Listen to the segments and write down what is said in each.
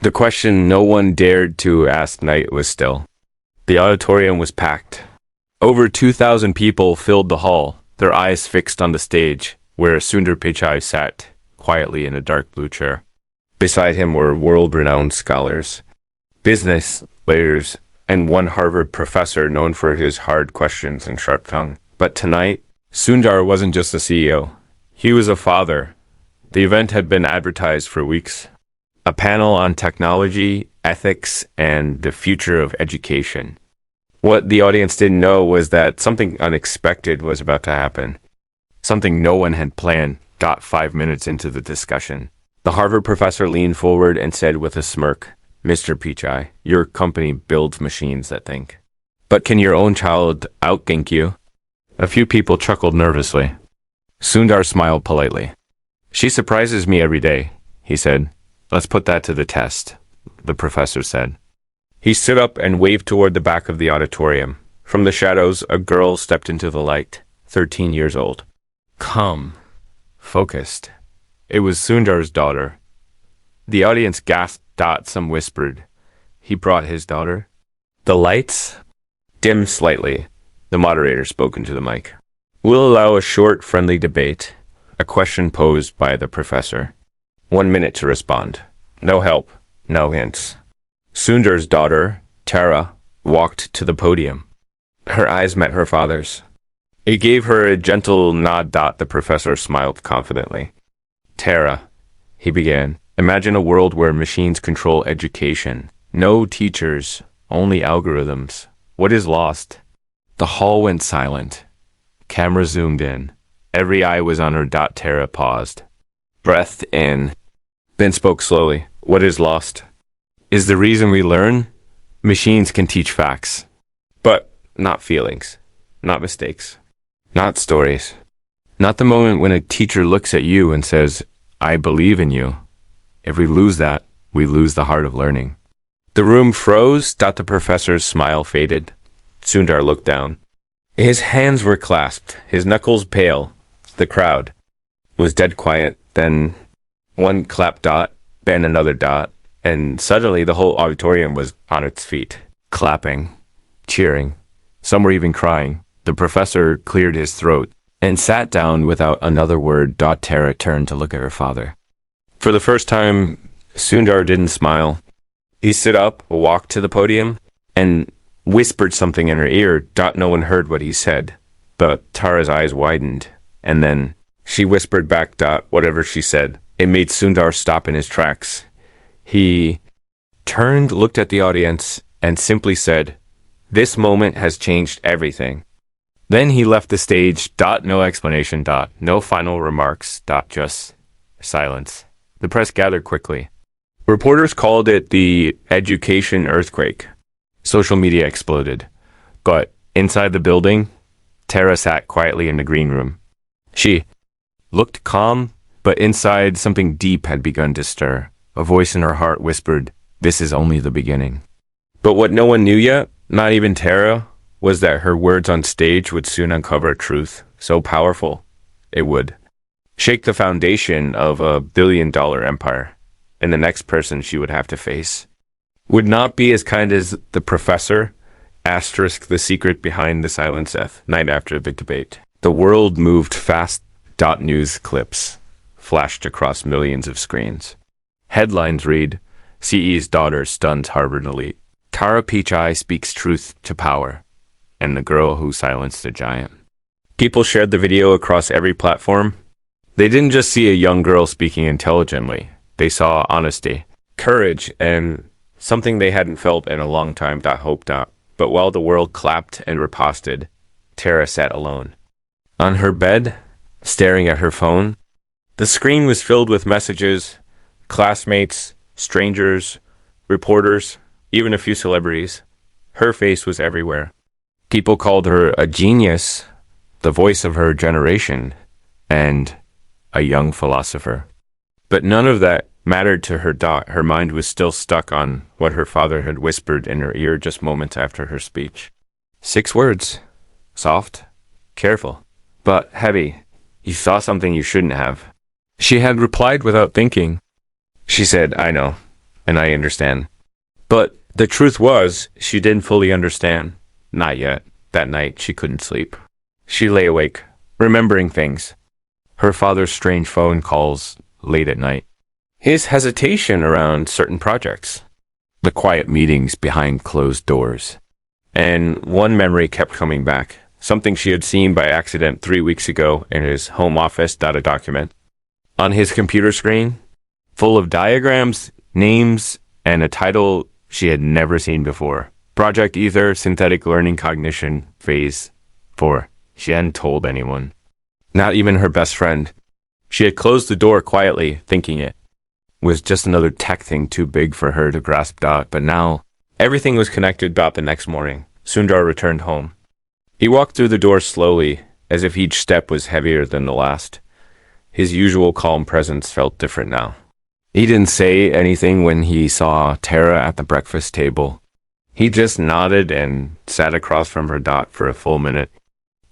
The question no one dared to ask night was still. The auditorium was packed. Over 2,000 people filled the hall, their eyes fixed on the stage, where Sundar Pichai sat quietly in a dark blue chair. Beside him were world-renowned scholars, business leaders, and one Harvard professor known for his hard questions and sharp tongue. But tonight, Sundar wasn't just a CEO. He was a father. The event had been advertised for weeks. A panel on technology, ethics, and the future of education. What the audience didn't know was that something unexpected was about to happen. Something no one had planned. 5 minutes into the discussion, the Harvard professor leaned forward and said with a smirk, "Mr. Pichai, your company builds machines that think. But can your own child outthink you?" A few people chuckled nervously. Sundar smiled politely. "She surprises me every day," he said. "Let's put that to the test," the professor said. He stood up and waved toward the back of the auditorium. From the shadows, a girl stepped into the light, 13 years old. Calm, focused. It was Sundar's daughter. The audience gasped. Some whispered. He brought his daughter. The lights dimmed slightly. The moderator spoke into the mic. "We'll allow a short, friendly debate. A question posed by the professor. 1 minute to respond. No help, no hints." Sundar's daughter, Tara, walked to the podium. Her eyes met her father's. It gave her a gentle nod. The professor smiled confidently. "Tara," he began, "imagine a world where machines control education. No teachers, only algorithms. What is lost?" The hall went silent. Camera zoomed in. Every eye was on her. Tara paused. Breath in. Then spoke slowly. "What is lost is the reason we learn. Machines can teach facts, but not feelings, not mistakes, not stories. Not the moment when a teacher looks at you and says, 'I believe in you.' If we lose that, we lose the heart of learning." The room froze. The professor's smile faded. Sundar looked down. His hands were clasped, his knuckles pale. The crowd was dead quiet. Then one clap. Then another. And suddenly the whole auditorium was on its feet, clapping, cheering. Some were even crying. The professor cleared his throat and sat down without another word. Tara turned to look at her father. For the first time, Sundar didn't smile. He stood up, walked to the podium, and whispered something in her ear. No one heard what he said, but Tara's eyes widened, and then she whispered back. Whatever she said. It made Sundar stop in his tracks. He turned, looked at the audience, and simply said, "This moment has changed everything." Then he left the stage. No explanation. No final remarks. Just silence. The press gathered quickly. Reporters called it the education earthquake. Social media exploded. But inside the building, Tara sat quietly in the green room. She looked calm, but inside something deep had begun to stir. A voice in her heart whispered, "This is only the beginning." But what no one knew yet, not even Tara, was that her words on stage would soon uncover a truth so powerful it would shake the foundation of a billion-dollar empire. And the next person she would have to face would not be as kind as the professor. The secret behind the silence. Night after the debate, the world moved fast. News clips flashed across millions of screens. Headlines read, "CE's daughter stuns Harvard elite. Tara Pichai speaks truth to power." And "the girl who silenced the giant." People shared the video across every platform. They didn't just see a young girl speaking intelligently. They saw honesty, courage, and something they hadn't felt in a long time. Hope. But while the world clapped and riposted, Tara sat alone. On her bed, staring at her phone. The screen was filled with messages, classmates, strangers, reporters, even a few celebrities. Her face was everywhere. People called her a genius, the voice of her generation, and a young philosopher. But none of that mattered to her. Her mind was still stuck on what her father had whispered in her ear just moments after her speech. 6 words. Soft, careful, but heavy. "You saw something you shouldn't have." She had replied without thinking. She said, "I know. and I understand. But the truth was, she didn't fully understand. Not yet. That night, she couldn't sleep. She lay awake, remembering things. Her father's strange phone calls late at night. His hesitation around certain projects. The quiet meetings behind closed doors. And one memory kept coming back. Something she had seen by accident 3 weeks ago in his home office data document. On his computer screen, full of diagrams, names, and a title she had never seen before. Project Aether Synthetic Learning Cognition Phase 4. She hadn't told anyone. Not even her best friend. She had closed the door quietly, thinking it was just another tech thing too big for her to grasp. But now, everything was connected. The next morning, Sundar returned home. He walked through the door slowly, as if each step was heavier than the last. His usual calm presence felt different now. He didn't say anything when he saw Tara at the breakfast table. He just nodded and sat across from her. For a full minute.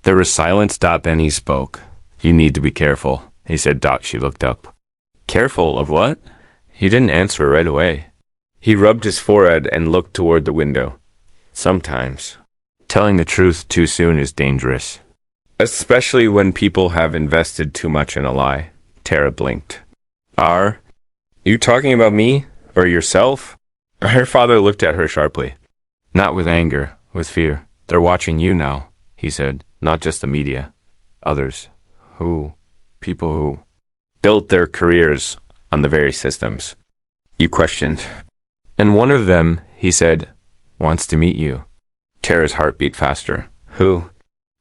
There was silence. Then he spoke. "You need to be careful," he said. She looked up. "Careful of what?" He didn't answer right away. He rubbed his forehead and looked toward the window. "Sometimes, telling the truth too soon is dangerous. Especially when people have invested too much in a lie." Tara blinked. "Are you talking about me or yourself?" Her father looked at her sharply. Not with anger, with fear. "They're watching you now," he said. "Not just the media. Others. Who? People who built their careers on the very systems you questioned. And one of them," he said, "wants to meet you." Tara's heart beat faster. "Who?"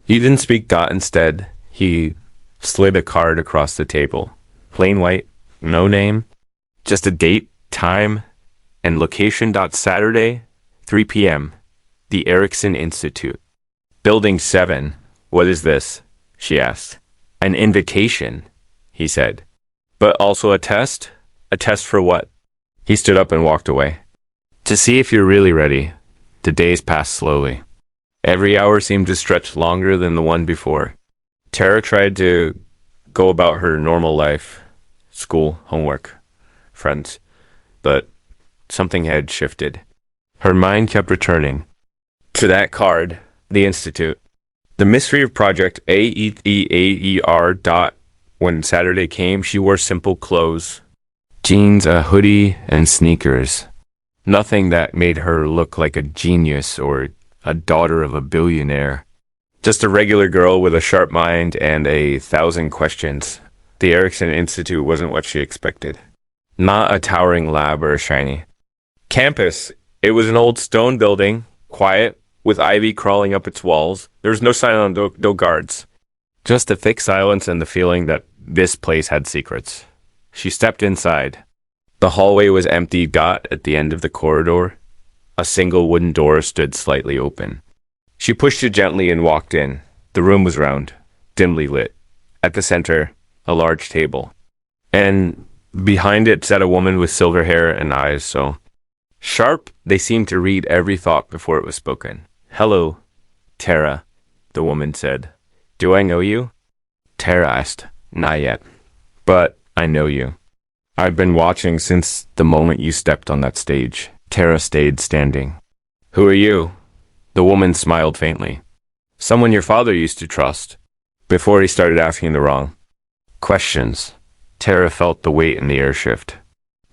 He didn't speak. Instead, he slid a card across the table. Plain white, no name, just a date, time, and location. Saturday, 3 p.m., the Erickson Institute. Building 7. "What is this?" she asked. "An invitation," he said. "But also a test?" "A test for what?" He stood up and walked away. "To see if you're really ready." The days passed slowly. Every hour seemed to stretch longer than the one before. Tara tried to go about her normal life, school, homework, friends, but something had shifted. Her mind kept returning to that card, the Institute. The mystery of Project Aether. When Saturday came, she wore simple clothes. Jeans, a hoodie, and sneakers. Nothing that made her look like a genius or a daughter of a billionaire. Just a regular girl with a sharp mind and 1,000 questions. The Erickson Institute wasn't what she expected. Not a towering lab or a shiny campus. It was an old stone building, quiet, with ivy crawling up its walls. There was no sign, no guards. Just a thick silence and the feeling that this place had secrets. She stepped inside. The hallway was empty. At the end of the corridor, a single wooden door stood slightly open. She pushed it gently and walked in. The room was round, dimly lit. At the center, a large table. And behind it sat a woman with silver hair and eyes so sharp they seemed to read every thought before it was spoken. "Hello, Tara," the woman said. "Do I know you?" Tara asked. "Not yet, but I know you. I've been watching since the moment you stepped on that stage." Tara stayed standing. "Who are you?" The woman smiled faintly. "Someone your father used to trust, before he started asking the wrong questions." Tara felt the weight in the air shift.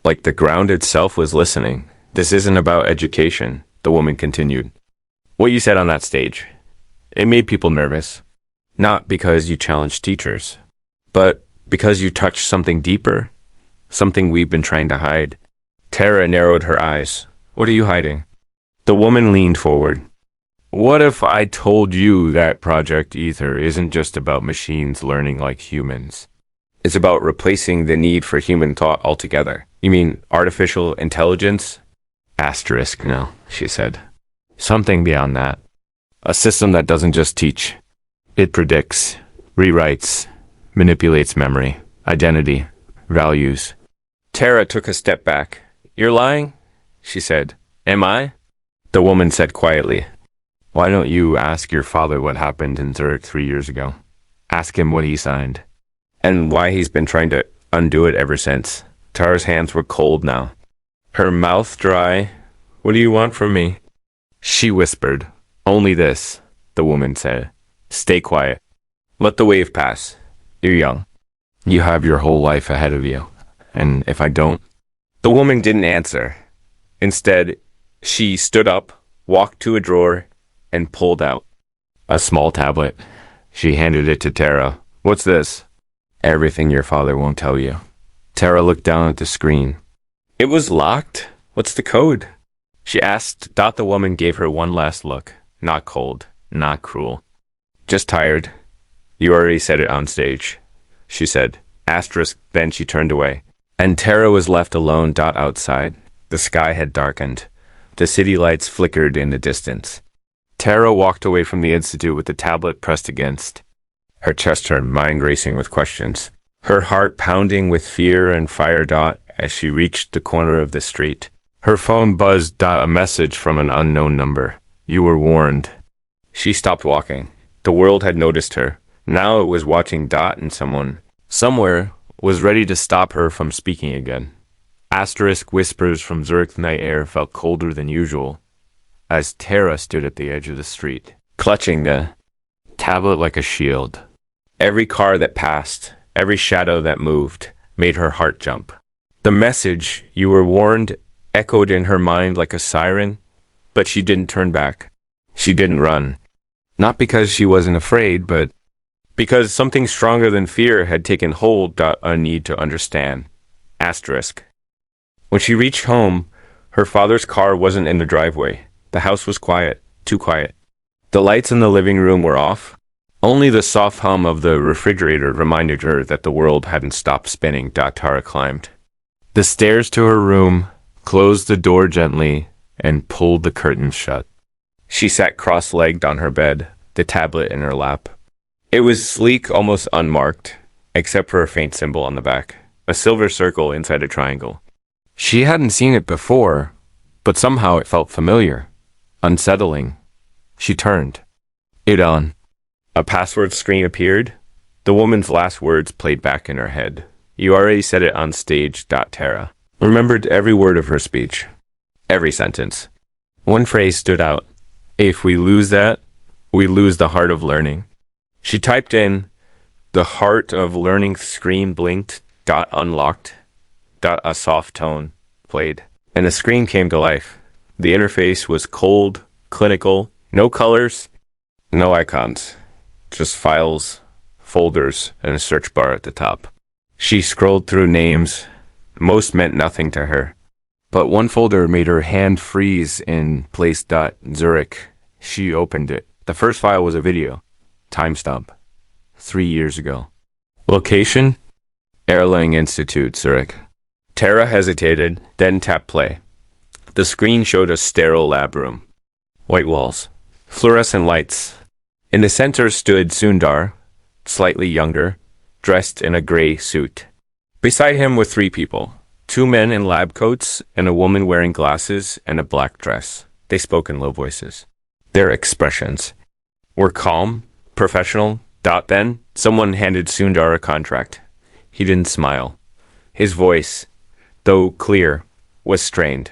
Like the ground itself was listening. "This isn't about education," the woman continued. "What you said on that stage, it made people nervous. Not because you challenged teachers, but because you touched something deeper, something we've been trying to hide." Tara narrowed her eyes. "What are you hiding?" The woman leaned forward. "What if I told you that Project Aether isn't just about machines learning like humans? It's about replacing the need for human thought altogether." "You mean artificial intelligence?" Asterisk, no, she said. "Something beyond that. A system that doesn't just teach. It predicts, rewrites, manipulates memory, identity, values." Tara took a step back. "You're lying?" she said. "Am I?" The woman said quietly. "Why don't you ask your father what happened in Zurich 3 years ago? Ask him what he signed. And why he's been trying to undo it ever since." Tara's hands were cold now. her mouth dry. What do you want from me? She whispered. Only this, the woman said. Stay quiet. Let the wave pass. You're young. You have your whole life ahead of you. And if I don't? The woman didn't answer. Instead, she stood up, walked to a drawer, and pulled out a small tablet. She handed it to Tara. What's this? Everything your father won't tell you. Tara looked down at the screen. It was locked. What's the code? She asked. The woman gave her one last look. Not cold, not cruel. Just tired. You already said it on stage, she said. Asterisk, then she turned away. And Tara was left alone. Outside. The sky had darkened. The city lights flickered in the distance. Tara walked away from the institute with the tablet pressed against her chest, her mind racing with questions, her heart pounding with fear and fire. As she reached the corner of the street, her phone buzzed. A message from an unknown number. You were warned. She stopped walking. The world had noticed her. Now it was watching. And someone, somewhere, was ready to stop her from speaking again. Asterisk, whispers from Zurich. Night air felt colder than usual as Tara stood at the edge of the street, clutching the tablet like a shield. Every car that passed, every shadow that moved, made her heart jump. The message, you were warned, echoed in her mind like a siren, but she didn't turn back. She didn't run. Not because she wasn't afraid, but because something stronger than fear had taken hold. A need to understand. Asterisk. When she reached home, her father's car wasn't in the driveway. The house was quiet, too quiet. The lights in the living room were off. Only the soft hum of the refrigerator reminded her that the world hadn't stopped spinning. Tara climbed the stairs to her room, closed the door gently, and pulled the curtains shut. She sat cross-legged on her bed, the tablet in her lap. It was sleek, almost unmarked, except for a faint symbol on the back, a silver circle inside a triangle. She hadn't seen it before, but somehow it felt familiar, unsettling. She turned it on. A password screen appeared. The woman's last words played back in her head. You already said it on stage. Tara remembered every word of her speech, every sentence. One phrase stood out. If we lose that, we lose the heart of learning. She typed in, the heart of learning. Screen blinked. Unlocked. A soft tone played, and the screen came to life. The interface was cold, clinical, no colors, no icons, just files, folders, and a search bar at the top. She scrolled through names. Most meant nothing to her. But one folder made her hand freeze in place. Zurich. She opened it. The first file was a video. Timestamp. 3 years ago. Location? Erlangen Institute, Zurich. Tara hesitated, then tapped play. The screen showed a sterile lab room. White walls. Fluorescent lights. In the center stood Sundar, slightly younger, dressed in a gray suit. Beside him were 3 people. 2 men in lab coats and a woman wearing glasses and a black dress. They spoke in low voices. Their expressions were calm, professional. Then someone handed Sundar a contract. He didn't smile. His voice, though clear, was strained.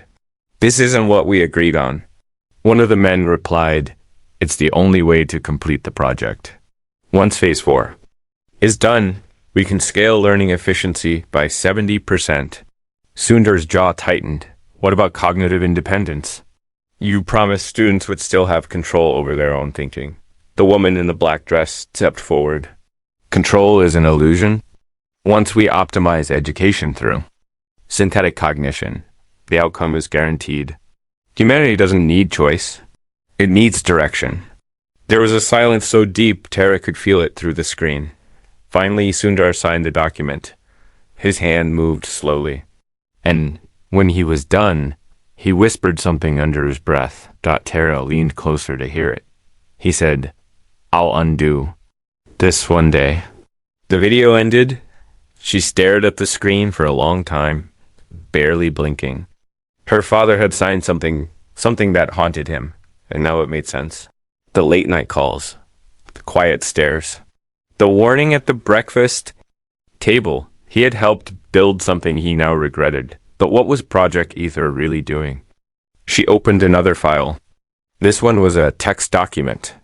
This isn't what we agreed on. One of the men replied, it's the only way to complete the project. Once phase 4 is done, we can scale learning efficiency by 70%. Sundar's jaw tightened. What about cognitive independence? You promised students would still have control over their own thinking. The woman in the black dress stepped forward. Control is an illusion. Once we optimize education through synthetic cognition, the outcome is guaranteed. Humanity doesn't need choice. It needs direction. There was a silence so deep Tara could feel it through the screen. Finally, Sundar signed the document. His hand moved slowly. And when he was done, he whispered something under his breath. Tara leaned closer to hear it. He said, I'll undo this one day. The video ended. She stared at the screen for a long time, barely blinking. Her father had signed something that haunted him, and now it made sense. The late night calls, the quiet stares, the warning at the breakfast table. He had helped build something he now regretted. But what was Project Aether really doing? She opened another file. This one was a text document.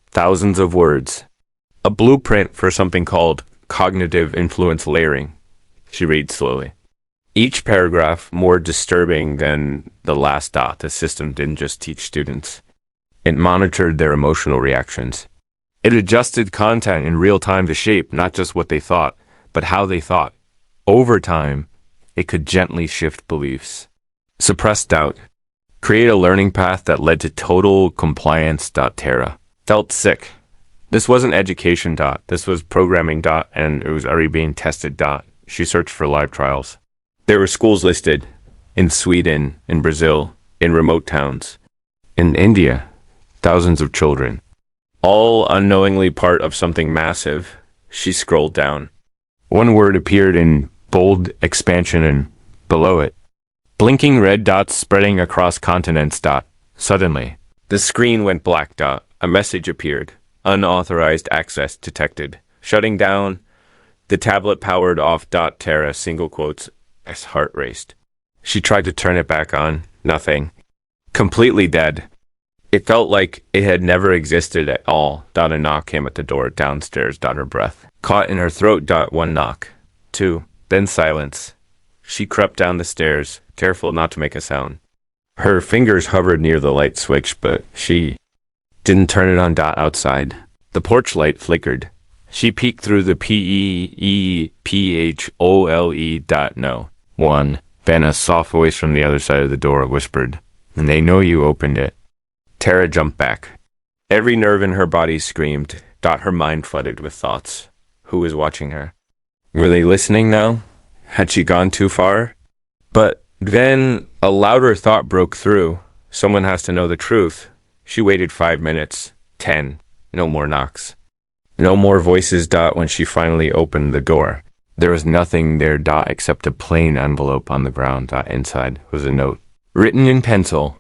Thousands of words. A blueprint for something called cognitive influence layering. She read slowly. Each paragraph more disturbing than the last dot. The system didn't just teach students. It monitored their emotional reactions. It adjusted content in real time to shape not just what they thought, but how they thought. Over time, it could gently shift beliefs. Suppress doubt. Create a learning path that led to total compliance. Terra felt sick. This wasn't education. This was programming. And it was already being tested. She searched for live trials. There were schools listed in Sweden, in Brazil, in remote towns, in India, thousands of children, all unknowingly part of something massive. She scrolled down. One word appeared in bold expansion and below it. Blinking red dots spreading across continents. Suddenly, the screen went black. A message appeared. Unauthorized access detected. Shutting down. The tablet powered off. Terra, single quotes. As heart raced. She tried to turn it back on. Nothing. Completely dead. It felt like it had never existed at all. A knock came at the door downstairs. Her breath caught in her throat. One knock. Two. Then silence. She crept down the stairs, careful not to make a sound. Her fingers hovered near the light switch, but she didn't turn it on. Outside, the porch light flickered. She peeked through the PEEPHOLE. No. One. Then a soft voice from the other side of the door whispered, "And they know you opened it." Tara jumped back. Every nerve in her body screamed. Her mind flooded with thoughts. Who was watching her? Were they listening now? Had she gone too far? But then a louder thought broke through. Someone has to know the truth. She waited 5 minutes. 10. No more knocks. No more voices. When she finally opened the door, there was nothing there. Except a plain envelope on the ground. Inside was a note. Written in pencil.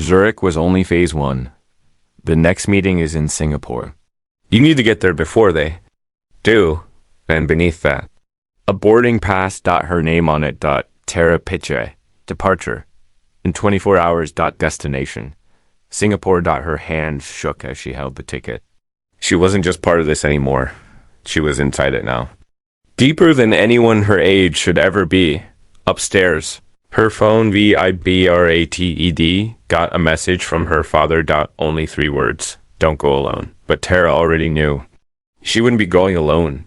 Zurich was only phase 1. The next meeting is in Singapore. You need to get there before they do. And beneath that, a boarding pass. Her name on it. Terra Pichai. Departure. In 24 hours. Destination. Singapore. Her hands shook as she held the ticket. She wasn't just part of this anymore. She was inside it now. Deeper than anyone her age should ever be. Upstairs. Her phone, VIBRATED, got a message from her father. Only 3 words. Don't go alone. But Tara already knew. She wouldn't be going alone.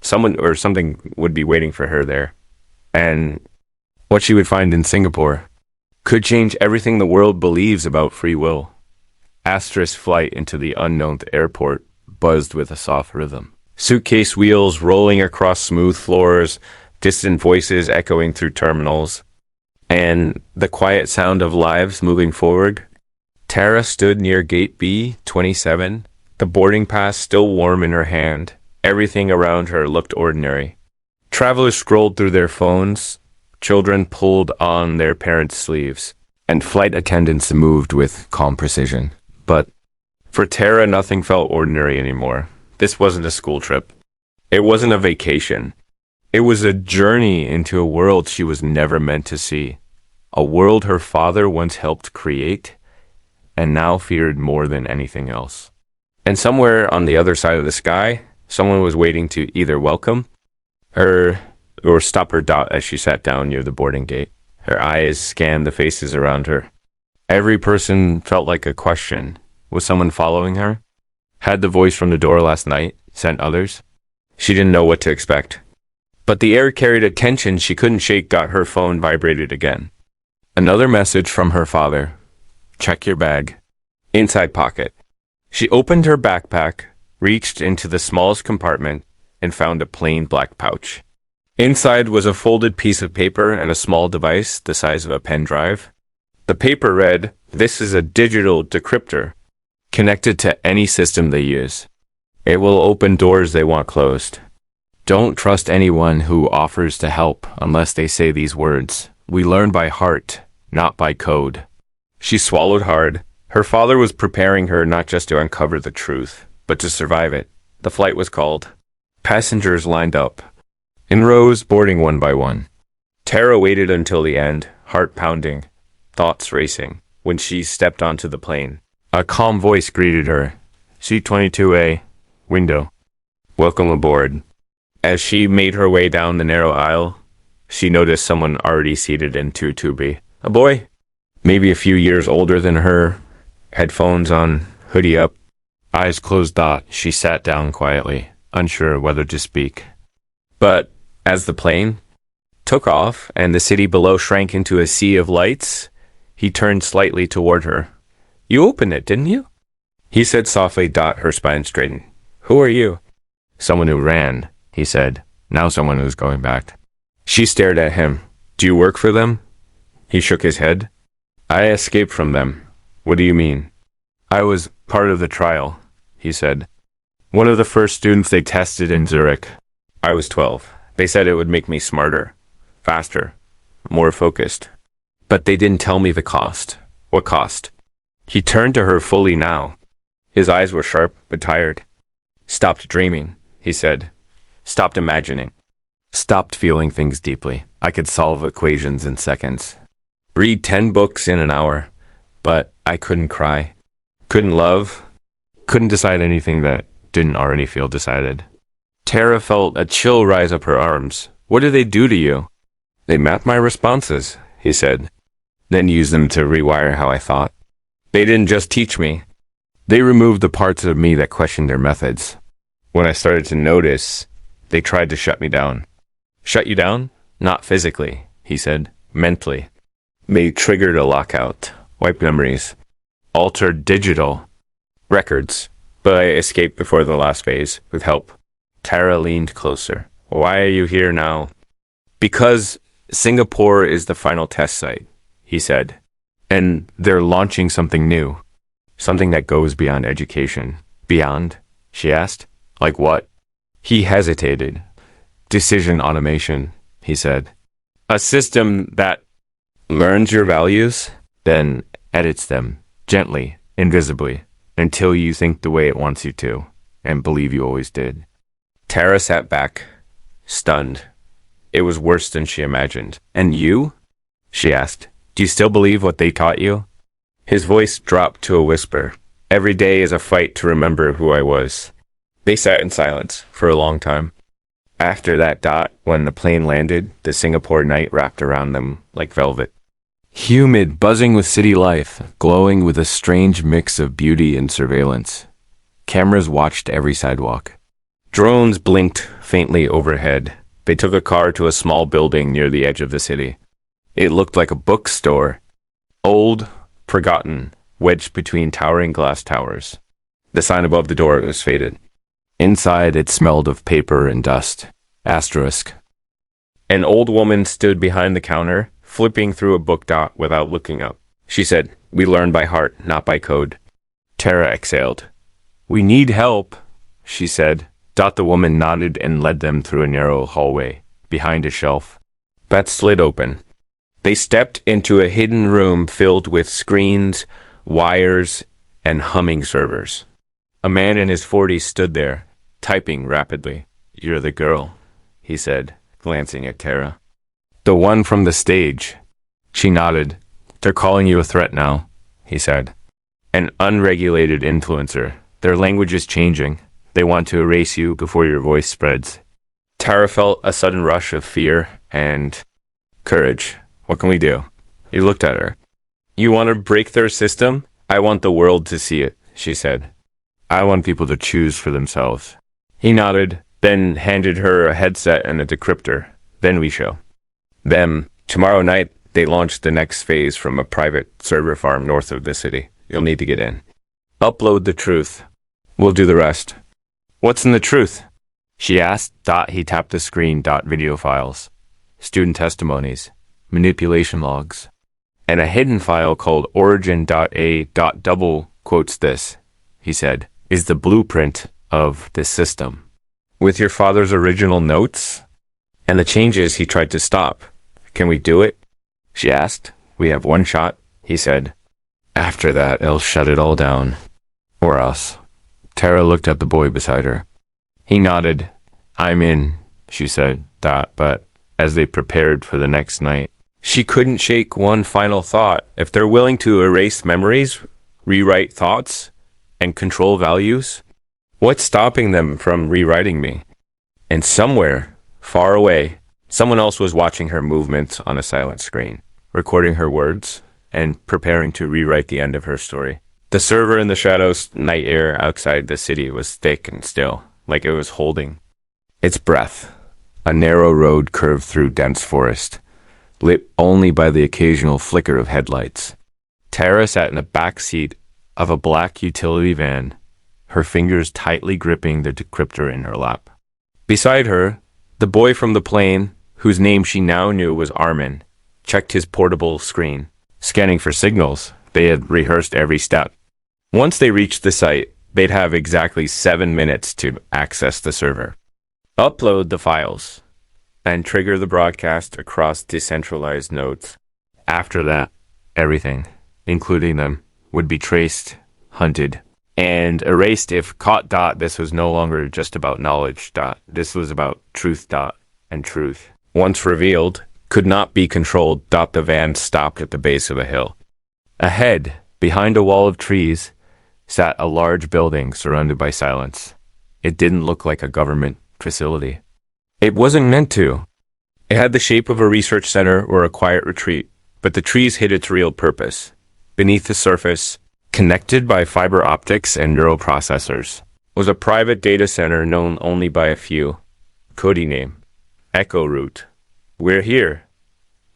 Someone or something would be waiting for her there. And what she would find in Singapore could change everything the world believes about free will. Astra's flight into the unknown airport buzzed with a soft rhythm. Suitcase wheels rolling across smooth floors, distant voices echoing through terminals, and the quiet sound of lives moving forward. Tara stood near gate B27, the boarding pass still warm in her hand. Everything around her looked ordinary. Travelers scrolled through their phones, children pulled on their parents' sleeves, and flight attendants moved with calm precision. But for Tara, nothing felt ordinary anymore. This wasn't a school trip. It wasn't a vacation. It was a journey into a world she was never meant to see. A world her father once helped create and now feared more than anything else. And somewhere on the other side of the sky, someone was waiting to either welcome her or stop her. As she sat down near the boarding gate. Her eyes scanned the faces around her. Every person felt like a question. Was someone following her? Had the voice from the door last night sent others? She didn't know what to expect. But the air carried a tension she couldn't shake. Her phone vibrated again. Another message from her father. Check your bag. Inside pocket. She opened her backpack, reached into the smallest compartment, and found a plain black pouch. Inside was a folded piece of paper and a small device the size of a pen drive. The paper read, "This is a digital decryptor, connected to any system they use. It will open doors they want closed. Don't trust anyone who offers to help unless they say these words. We learn by heart, not by code." She swallowed hard. Her father was preparing her not just to uncover the truth, but to survive it. The flight was called. Passengers lined up, in rows, boarding one by one. Tara waited until the end, heart pounding, thoughts racing, when she stepped onto the plane. A calm voice greeted her. C-22A, window. Welcome aboard. As she made her way down the narrow aisle, she noticed someone already seated in 22B. A boy, maybe a few years older than her, headphones on, hoodie up, eyes closed. She sat down quietly, unsure whether to speak. But as the plane took off and the city below shrank into a sea of lights, he turned slightly toward her. You opened it, didn't you? He said softly. Her spine straightened. Who are you? Someone who ran, he said. Now someone who's going back. She stared at him. Do you work for them? He shook his head. I escaped from them. What do you mean? I was part of the trial, he said. One of the first students they tested in Zurich. I was 12. They said it would make me smarter, faster, more focused. But they didn't tell me the cost. What cost? He turned to her fully now. His eyes were sharp but tired. Stopped dreaming, he said. Stopped imagining. Stopped feeling things deeply. I could solve equations in seconds. Read 10 books in an hour. But I couldn't cry. Couldn't love. Couldn't decide anything that didn't already feel decided. Tara felt a chill rise up her arms. What did they do to you? They mapped my responses, he said. Then used them to rewire how I thought. They didn't just teach me. They removed the parts of me that questioned their methods. When I started to notice, they tried to shut me down. Shut you down? Not physically, he said. Mentally. They triggered a lockout. Wiped memories. Altered digital records. But I escaped before the last phase, with help. Tara leaned closer. Why are you here now? Because Singapore is the final test site, he said. And they're launching something new. Something that goes beyond education. Beyond? She asked. Like what? He hesitated. Decision automation, he said. A system that learns your values, then edits them, gently, invisibly, until you think the way it wants you to, and believe you always did. Tara sat back, stunned. It was worse than she imagined. And you? She asked. Do you still believe what they taught you? His voice dropped to a whisper. Every day is a fight to remember who I was. They sat in silence for a long time. After that, when the plane landed, the Singapore night wrapped around them like velvet. Humid, buzzing with city life, glowing with a strange mix of beauty and surveillance. Cameras watched every sidewalk. Drones blinked faintly overhead. They took a car to a small building near the edge of the city. It looked like a bookstore. Old, forgotten, wedged between towering glass towers. The sign above the door was faded. Inside, it smelled of paper and dust. Asterisk. An old woman stood behind the counter, flipping through a book. Without looking up. She said, We learn by heart, not by code. Tara exhaled. We need help, she said. The woman nodded and led them through a narrow hallway, behind a shelf. That slid open. They stepped into a hidden room filled with screens, wires, and humming servers. A man in his 40s stood there, typing rapidly. You're the girl, he said, glancing at Tara. The one from the stage. She nodded. They're calling you a threat now, he said. An unregulated influencer. Their language is changing. They want to erase you before your voice spreads. Tara felt a sudden rush of fear and courage. What can we do? He looked at her. You want to break their system? I want the world to see it, she said. I want people to choose for themselves. He nodded, then handed her a headset and a decryptor. Then we show. Them. Tomorrow night, they launch the next phase from a private server farm north of the city. You'll need to get in. Upload the truth. We'll do the rest. What's in the truth? She asked. He tapped the screen. Video files. Student testimonies. Manipulation logs. And a hidden file called origin.a. Double quotes this, he said, is the blueprint of this system. With your father's original notes? And the changes he tried to stop. Can we do it? She asked. We have one shot, he said. After that, they'll shut it all down. Or us. Tara looked at the boy beside her. He nodded. I'm in, she said. But as they prepared for the next night. She couldn't shake one final thought. If they're willing to erase memories, rewrite thoughts, and control values, what's stopping them from rewriting me? And somewhere, far away, someone else was watching her movements on a silent screen, recording her words, and preparing to rewrite the end of her story. The server in the shadows, night air outside the city was thick and still, like it was holding its breath. A narrow road curved through dense forest, lit only by the occasional flicker of headlights. Tara sat in the back seat of a black utility van, her fingers tightly gripping the decryptor in her lap. Beside her, the boy from the plane, whose name she now knew was Armin, checked his portable screen, scanning for signals. They had rehearsed every step. Once they reached the site, they'd have exactly 7 minutes to access the server, upload the files, and trigger the broadcast across decentralized nodes. After that, everything, including them, would be traced, hunted, and erased if caught. This was no longer just about knowledge. This was about truth. And truth, once revealed, could not be controlled. The van stopped at the base of a hill. Ahead, behind a wall of trees, sat a large building surrounded by silence. It didn't look like a government facility. It wasn't meant to. It had the shape of a research center or a quiet retreat, but the trees hid its real purpose. Beneath the surface, connected by fiber optics and neural processors, was a private data center known only by a few. Cody name, Echo Route. "We're here,"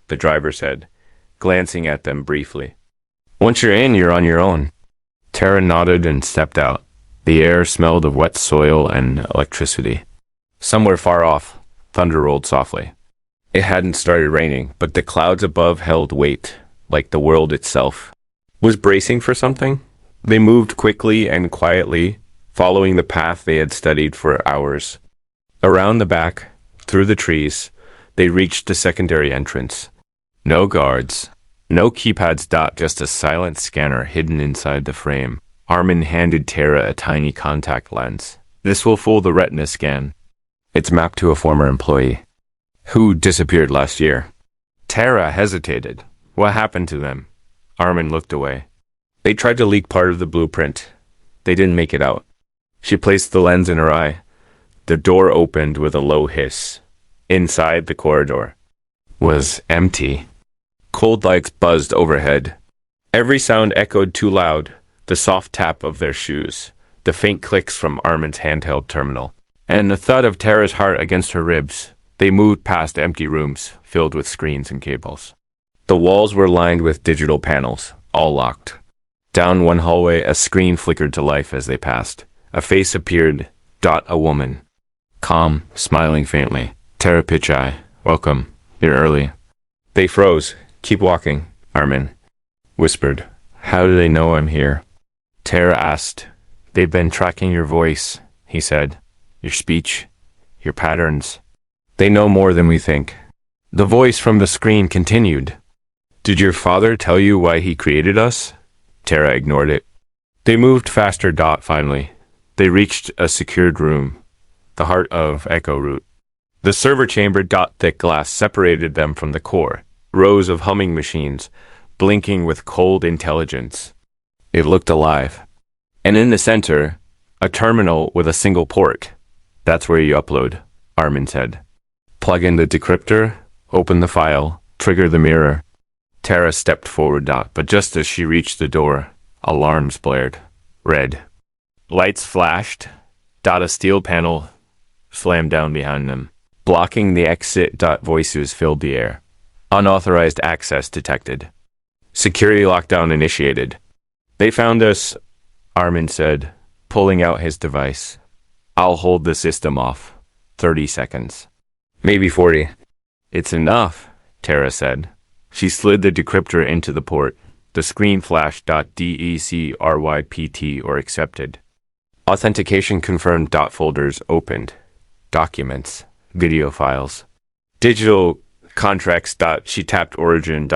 the driver said, glancing at them briefly. "Once you're in, you're on your own." Tara nodded and stepped out. The air smelled of wet soil and electricity. Somewhere far off, thunder rolled softly. It hadn't started raining, but the clouds above held weight, like the world itself was bracing for something. They moved quickly and quietly, following the path they had studied for hours. Around the back, through the trees, they reached the secondary entrance. No guards, no keypads. Just a silent scanner hidden inside the frame. Armin handed Tara a tiny contact lens. "This will fool the retina scan. It's mapped to a former employee who disappeared last year." Tara hesitated. What happened to them? Armin looked away. They tried to leak part of the blueprint. They didn't make it out. She placed the lens in her eye. The door opened with a low hiss. Inside, the corridor was empty. Cold lights buzzed overhead. Every sound echoed too loud. The soft tap of their shoes, the faint clicks from Armin's handheld terminal, and the thud of Tara's heart against her ribs. They moved past empty rooms filled with screens and cables. The walls were lined with digital panels, all locked. Down one hallway, a screen flickered to life as they passed. A face appeared. A woman. Calm, smiling faintly. "Tara Pichai, welcome. You're early." They froze. "Keep walking," Armin whispered. "How do they know I'm here?" Tara asked. "They've been tracking your voice," he said. "Your speech, your patterns. They know more than we think." The voice from the screen continued. "Did your father tell you why he created us?" Tara ignored it. They moved faster. Finally, they reached a secured room, the heart of Echo Route. The server chamber. Thick glass separated them from the core, rows of humming machines, blinking with cold intelligence. It looked alive. And in the center, a terminal with a single port. "That's where you upload," Armin said. "Plug in the decryptor, open the file, trigger the mirror." Tara stepped forward. But just as she reached the door, alarms blared. Red. Lights flashed. A steel panel slammed down behind them, blocking the exit. Voices filled the air. "Unauthorized access detected. Security lockdown initiated." "They found us," Armin said, pulling out his device. "I'll hold the system off. 30 seconds. Maybe 40. "It's enough," Tara said. She slid the decryptor into the port. The screen flashed. "DECRYPT or accepted." Authentication confirmed. Folders opened. Documents. Video files. Digital contracts. She tapped origin.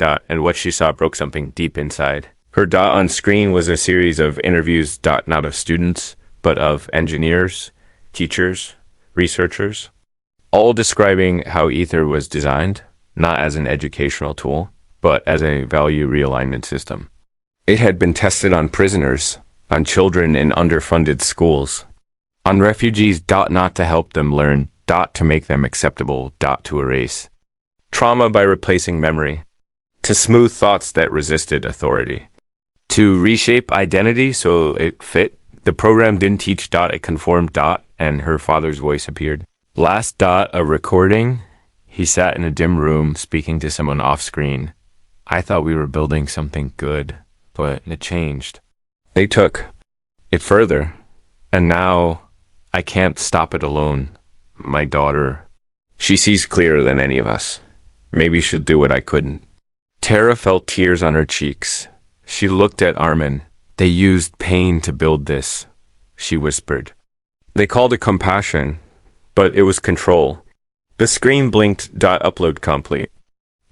And what she saw broke something deep inside. Her on screen was a series of interviews. Not of students, but of engineers, teachers, researchers. all describing how Aether was designed, not as an educational tool, but as a value realignment system. It had been tested on prisoners, on children in underfunded schools, on refugees, not to help them learn, to make them acceptable, to erase trauma by replacing memory, to smooth thoughts that resisted authority, to reshape identity so it fit. The program didn't teach, it conformed, and her father's voice appeared. Last, a recording. He sat in a dim room speaking to someone off screen. I thought we were building something good, but it changed. They took it further, and now I can't stop it alone. My daughter, she sees clearer than any of us. Maybe she'll do what I couldn't. Tara felt tears on her cheeks. She looked at Armin. They used pain to build this, she whispered. They called it compassion, but it was control. The screen blinked, upload complete.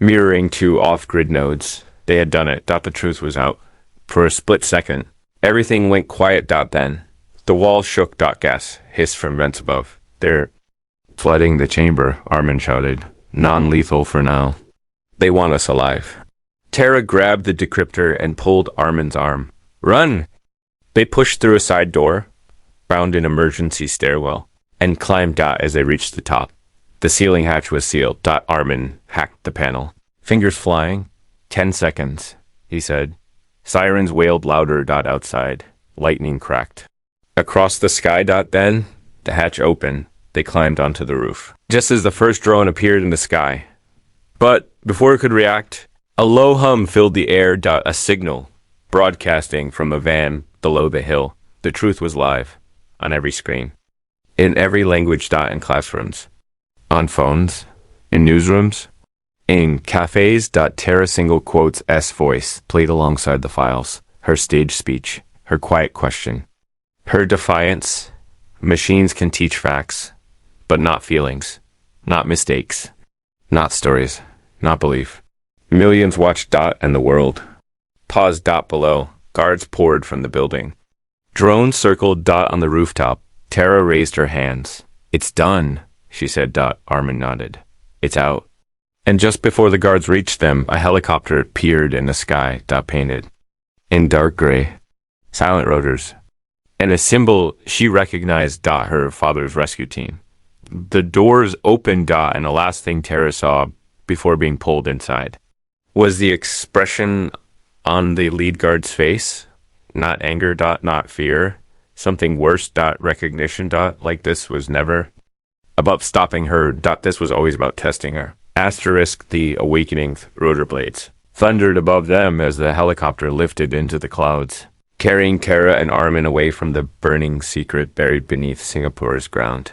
Mirroring two off-grid nodes. They had done it, the truth was out. For a split second, everything went quiet, then. The wall shook, gas hissed from vents above. They're flooding the chamber, Armin shouted. Non-lethal for now. They want us alive. Tara grabbed the decryptor and pulled Armin's arm. Run! They pushed through a side door, found an emergency stairwell, and climbed, as they reached the top. The ceiling hatch was sealed, Armin hacked the panel. Fingers flying. 10 seconds, he said. Sirens wailed louder, outside. Lightning cracked. Across the sky, then, the hatch opened. They climbed onto the roof, just as the first drone appeared in the sky. But before it could react, a low hum filled the air, a signal, broadcasting from a van below the hill. The truth was live, on every screen, in every language, in classrooms, on phones, in newsrooms, in cafes. Tara single quotes S voice played alongside the files, her stage speech, her quiet question, her defiance. Machines can teach facts, but not feelings, not mistakes, not stories, not belief. Millions watched, and the world paused, below. Guards poured from the building. Drones circled, on the rooftop. Tara raised her hands. It's done, she said, Armin nodded. It's out. And just before the guards reached them, a helicopter appeared in the sky, painted in dark gray. Silent rotors. And a symbol she recognized, her father's rescue team. The doors opened, and the last thing Tara saw before being pulled inside was the expression on the lead guard's face. Not anger, not fear. Something worse, recognition, like this was never about stopping her, this was always about testing her. Asterisk, the awakening rotor blades thundered above them as the helicopter lifted into the clouds, carrying Tara and Armin away from the burning secret buried beneath Singapore's ground.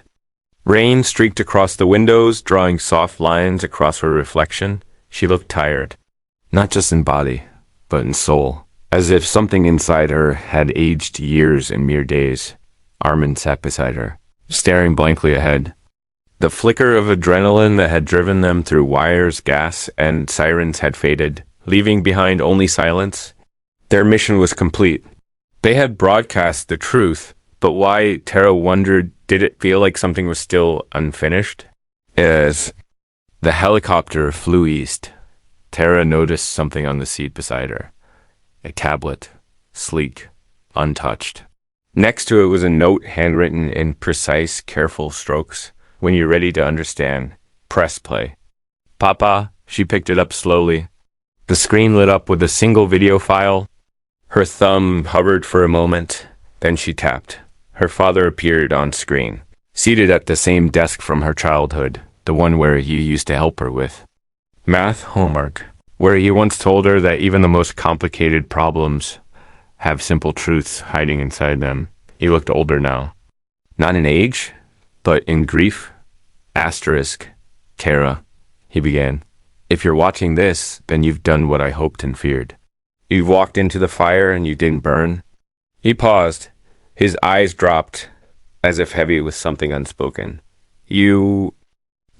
Rain streaked across the windows, drawing soft lines across her reflection. She looked tired, not just in body, but in soul, as if something inside her had aged years in mere days. Armin sat beside her, staring blankly ahead. The flicker of adrenaline that had driven them through wires, gas, and sirens had faded, leaving behind only silence. Their mission was complete. They had broadcast the truth, but why, Tara wondered, did it feel like something was still unfinished? As the helicopter flew east, Tara noticed something on the seat beside her. A tablet, sleek, untouched. Next to it was a note handwritten in precise, careful strokes. When you're ready to understand, press play. Papa, she picked it up slowly. The screen lit up with a single video file. Her thumb hovered for a moment, then she tapped. Her father appeared on screen, seated at the same desk from her childhood, the one where he used to help her with math homework, where he once told her that even the most complicated problems have simple truths hiding inside them. He looked older now. Not in age, but in grief. Asterisk, Tara, he began. If you're watching this, then you've done what I hoped and feared. You've walked into the fire and you didn't burn. He paused. His eyes dropped, as if heavy with something unspoken. You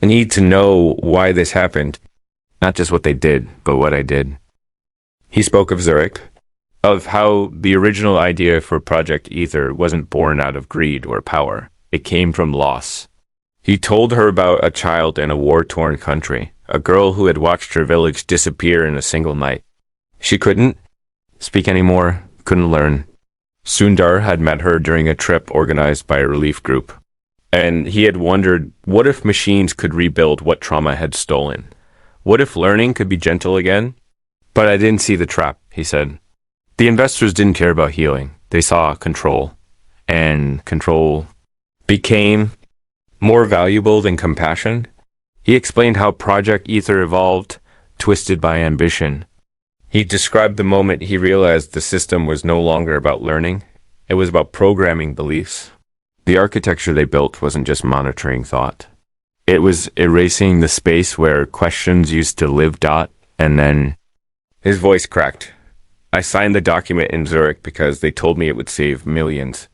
need to know why this happened. Not just what they did, but what I did. He spoke of Zurich, of how the original idea for Project Aether wasn't born out of greed or power. It came from loss. He told her about a child in a war-torn country, a girl who had watched her village disappear in a single night. She couldn't speak anymore, couldn't learn. Sundar had met her during a trip organized by a relief group, and he had wondered, what if machines could rebuild what trauma had stolen? What if learning could be gentle again? But I didn't see the trap, he said. The investors didn't care about healing. They saw control, and control became more valuable than compassion. He explained how Project Aether evolved, twisted by ambition. He described the moment he realized the system was no longer about learning. It was about programming beliefs. The architecture they built wasn't just monitoring thought. It was erasing the space where questions used to live. And then his voice cracked. I signed the document in Zurich because they told me it would save millions.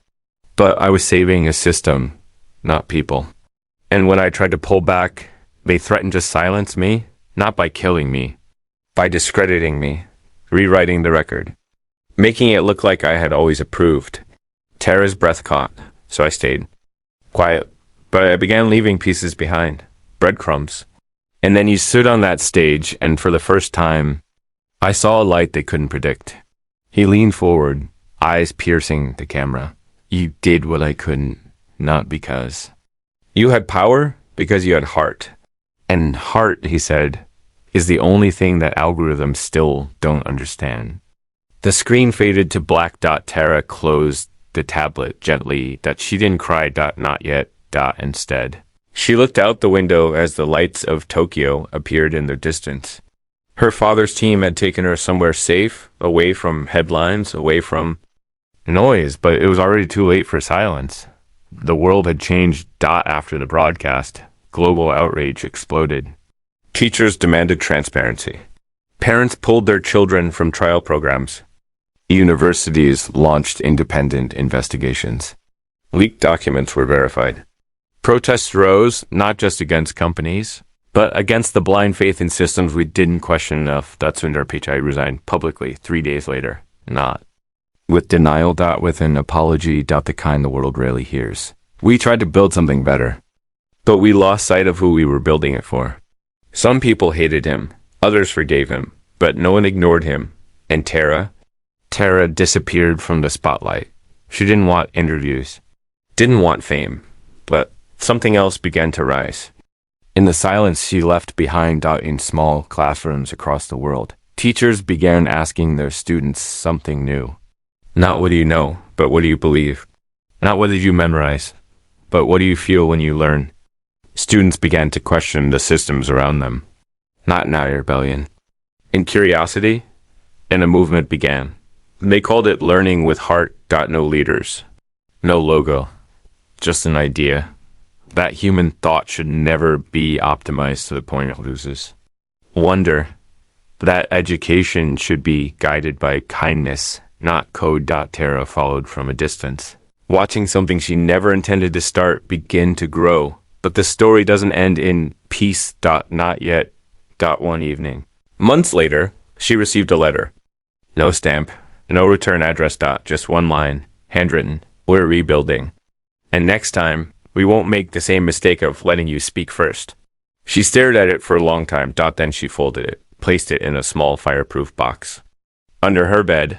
But I was saving a system, not people. And when I tried to pull back, they threatened to silence me, not by killing me, by discrediting me, rewriting the record, making it look like I had always approved. Tara's breath caught, so I stayed quiet, but I began leaving pieces behind, breadcrumbs. And then you stood on that stage, and for the first time, I saw a light they couldn't predict. He leaned forward, eyes piercing the camera. You did what I couldn't, not because. You had power because you had heart. And heart, he said, is the only thing that algorithms still don't understand. The screen faded to black. Tara closed the tablet gently. She didn't cry. Not yet. Instead. She looked out the window as the lights of Tokyo appeared in the distance. Her father's team had taken her somewhere safe, away from headlines, away from noise, but it was already too late for silence. The world had changed. After the broadcast, global outrage exploded. Teachers demanded transparency. Parents pulled their children from trial programs. Universities launched independent investigations. Leaked documents were verified. Protests rose, not just against companies, but against the blind faith in systems we didn't question enough. Sundar Pichai resigned publicly 3 days later. Not with denial. With an apology. The kind the world rarely hears. We tried to build something better, but we lost sight of who we were building it for. Some people hated him, others forgave him, but no one ignored him. And Tara disappeared from the spotlight. She didn't want interviews, didn't want fame, but something else began to rise. In the silence she left behind. In small classrooms across the world, teachers began asking their students something new. Not what do you know, but what do you believe? Not what did you memorize, but what do you feel when you learn? Students began to question the systems around them. Not in our rebellion. In curiosity, and a movement began. They called it learning with heart. No leaders, no logo, just an idea. That human thought should never be optimized to the point it loses wonder. That education should be guided by kindness, not code. Tara followed from a distance, watching something she never intended to start begin to grow. But the story doesn't end in peace. Not yet. One evening, months later, she received a letter. No stamp, no return address. Just one line, handwritten. We're rebuilding. And next time, we won't make the same mistake of letting you speak first. She stared at it for a long time. Then she folded it, placed it in a small fireproof box under her bed,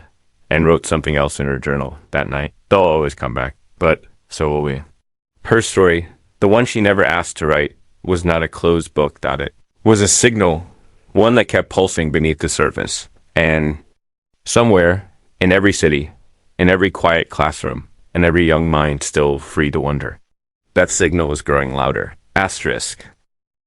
and wrote something else in her journal that night. They'll always come back, but so will we. Her story, the one she never asked to write, was not a closed book. It was a signal, one that kept pulsing beneath the surface. And somewhere, in every city, in every quiet classroom, and every young mind still free to wonder, that signal was growing louder. Asterisk.